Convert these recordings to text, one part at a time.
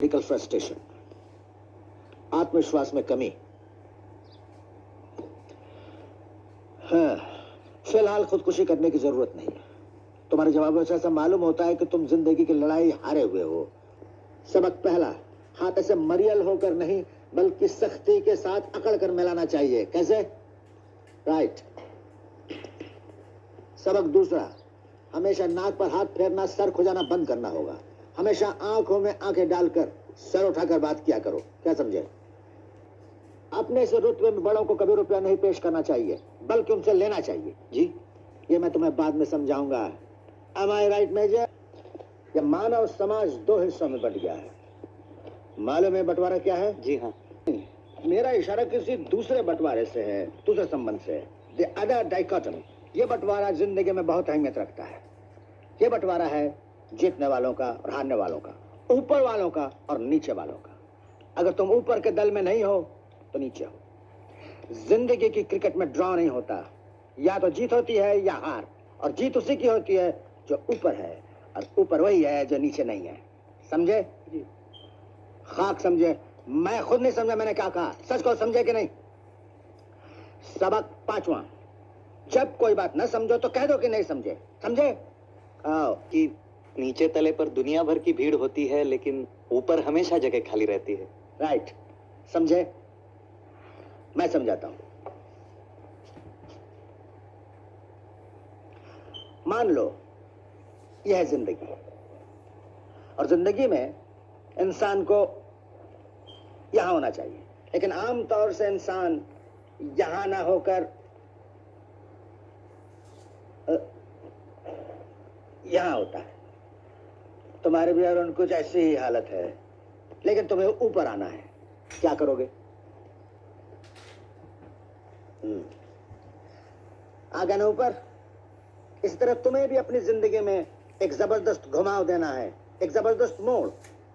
Medical frustration, आत्मविश्वास में कमी। हाँ, फिलहाल खुदकुशी करने की जरूरत नहीं है। तुम्हारे जवाबों से ऐसा मालूम होता है कि तुम जिंदगी की लड़ाई हारे हुए हो। सबक पहला, हाथ ऐसे मरियल होकर नहीं बल्कि सख्ती के साथ अकड़ कर मिलाना चाहिए। कैसे? राइट। सबक दूसरा, हमेशा नाक पर हाथ फेरना, सर खुजाना बंद करना होगा। हमेशा आंखों में आंखें डालकर सर उठाकर बात किया करो। क्या समझे? अपने से रुतबे में बड़ों को कभी रुपया नहीं पेश करना चाहिए बल्कि उनसे लेना चाहिए। जी, ये मैं तुम्हें बाद में समझाऊंगा। Am I right, major? ये मानव समाज दो हिस्सों में बट गया है। मालूम है बंटवारा क्या है? जी हाँ। मेरा इशारा किसी दूसरे बंटवारे से है, दूसरे संबंध से। The other dichotomy। ये बंटवारा जिंदगी में बहुत अहमियत रखता है। ये बंटवारा है जीतने वालों का और हारने वालों का, ऊपर वालों का और नीचे वालों का। अगर तुम ऊपर के दल में नहीं हो तो नीचे हो। जिंदगी की क्रिकेट में ड्रॉ नहीं होता, या तो जीत होती है या हार, और जीत उसी की होती है जो ऊपर है, और ऊपर वही है जो नीचे नहीं है। समझे? जी। खाक समझे? मैं खुद नहीं समझा मैंने क्या कहा। सच को समझे कि नहीं? सबक पांचवा, जब कोई बात न समझो तो कह दो कि नहीं समझे। समझे? आओ। कि नीचे तले पर दुनिया भर की भीड़ होती है लेकिन ऊपर हमेशा जगह खाली रहती है। राइट। समझे? मैं समझाता हूं। मान लो यह है जिंदगी, और जिंदगी में इंसान को यहां होना चाहिए, लेकिन आमतौर से इंसान यहां ना होकर यहां होता है। तुम्हारे भी और उनको ऐसी ही हालत है, लेकिन तुम्हें ऊपर आना है। क्या करोगे? आ गए ना ऊपर? इसी तरह तुम्हें भी अपनी जिंदगी में एक जबरदस्त घुमाव देना है, एक जबरदस्त मोड़,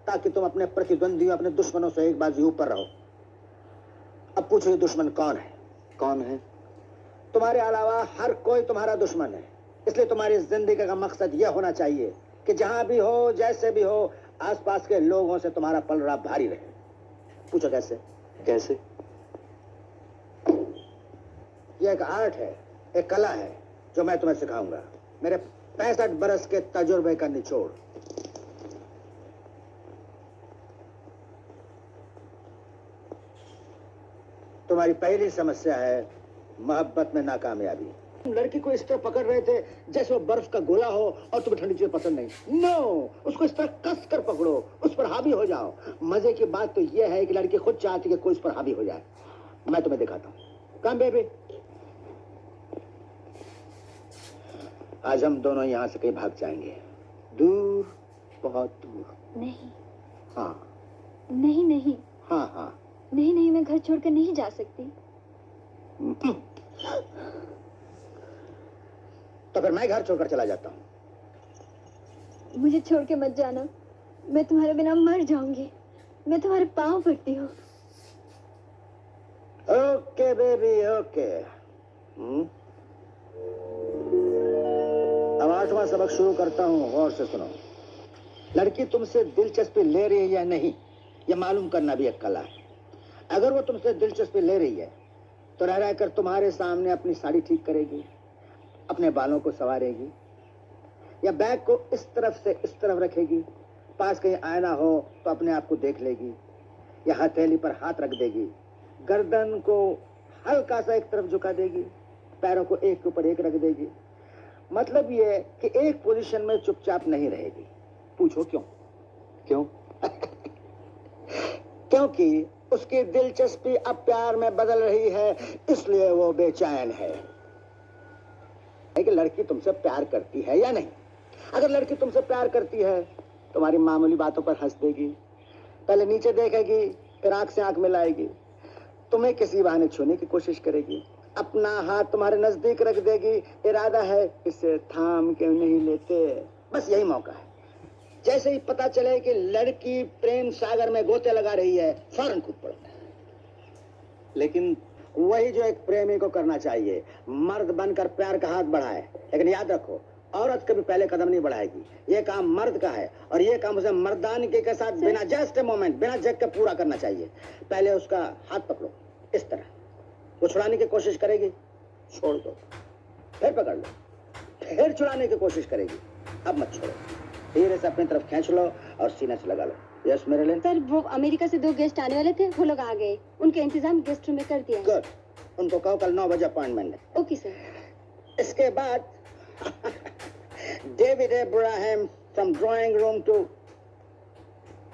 ताकि तुम अपने प्रतिद्वंदियों, अपने दुश्मनों से एक बाजी ऊपर रहो। अब पूछो ये दुश्मन कौन है? कौन है? तुम्हारे अलावा हर कोई तुम्हारा दुश्मन है। इसलिए तुम्हारी जिंदगी का मकसद यह होना चाहिए कि जहां भी हो, जैसे भी हो, आसपास के लोगों से तुम्हारा पलड़ा भारी रहे। पूछो कैसे? कैसे? यह एक आर्ट है, एक कला है जो मैं तुम्हें सिखाऊंगा। मेरे 65 बरस के तजुर्बे का निचोड़। तुम्हारी पहली समस्या है मोहब्बत में नाकामयाबी। तुम लड़की को इस तरह पकड़ रहे थे जैसे वो बर्फ का गोला हो और तुम्हें ठंडी चीज पसंद नहीं। नो, उसको इस तरह कस कर पकड़ो, उस पर हावी हो जाओ। मजे की बात तो यह है कि लड़की खुद चाहती है कि कोई उस पर हावी हो जाए। मैं तुम्हें दिखाता हूं। कम बेबी, आज हम दोनों यहां से कहीं भाग जाएंगे, दूर, बहुत दूर। नहीं। हाँ। नहीं नहीं। हाँ हाँ। नहीं नहीं, मैं घर छोड़कर नहीं जा सकती। तो फिर मैं घर छोड़कर चला जाता हूँ। मुझे छोड़ के मत जाना, मैं तुम्हारे बिना मर जाऊंगी। मैं तुम्हारे पांव पड़ती हूँ। Okay baby, okay. अब 8वां सबक शुरू करता हूँ, गौर से सुनो। लड़की तुमसे दिलचस्पी ले रही है या नहीं, यह मालूम करना भी एक कला है। अगर वो तुमसे दिलचस्पी ले रही है तो रह रहकर तुम्हारे सामने अपनी साड़ी ठीक करेगी, अपने बालों को संवारेगी, या बैग को इस तरफ से इस तरफ रखेगी, पास कहीं आईना हो तो अपने आप को देख लेगी, या हथेली पर हाथ रख देगी, गर्दन को हल्का सा एक तरफ झुका देगी, पैरों को एक के ऊपर एक रख देगी। मतलब ये कि एक पोजीशन में चुपचाप नहीं रहेगी। पूछो क्यों? क्यों? क्योंकि उसकी दिलचस्पी अब प्यार में बदल रही है, इसलिए वो बेचैन है। कि लड़की तुमसे प्यार करती है या नहीं? अगर लड़की तुमसे प्यार करती है तुम्हारी मामूली बातों पर हंस देगी, पहले नीचे देखेगी, फिर आंख से आंख मिलाएगी, तुम्हें किसी बहाने छूने की कोशिश करेगी, अपना हाथ तुम्हारे नजदीक रख देगी, इरादा है इसे थाम क्यों नहीं लेते। बस यही मौका है। जैसे ही पता चले कि लड़की प्रेम सागर में गोते लगा रही है, फौरन कूद पड़ो। लेकिन वही जो एक प्रेमी को करना चाहिए, मर्द बनकर प्यार का हाथ बढ़ाए। लेकिन याद रखो, औरत कभी पहले कदम नहीं बढ़ाएगी। ये काम मर्द का है और ये काम उसे मर्दानगी के साथ बिना जस्ट ए मोमेंट, बिना झक के पूरा करना चाहिए। पहले उसका हाथ पकड़ो इस तरह, वो छुड़ाने की कोशिश करेगी, छोड़ दो, फिर पकड़ लो, फिर छुड़ाने की कोशिश करेगी, अब मत छोड़ो, धीरे से अपनी तरफ खींच लो और सीने से लगा लो। Yes Marilyn. सर वो अमेरिका से 2 गेस्ट आने वाले थे, वो लोग आ गए, उनका इंतजाम गेस्ट रूम में कर दिया है। गुड, उनको कहो कल 9 बजे अपॉइंटमेंट है। Okay sir. इसके बाद David Abraham from drawing room to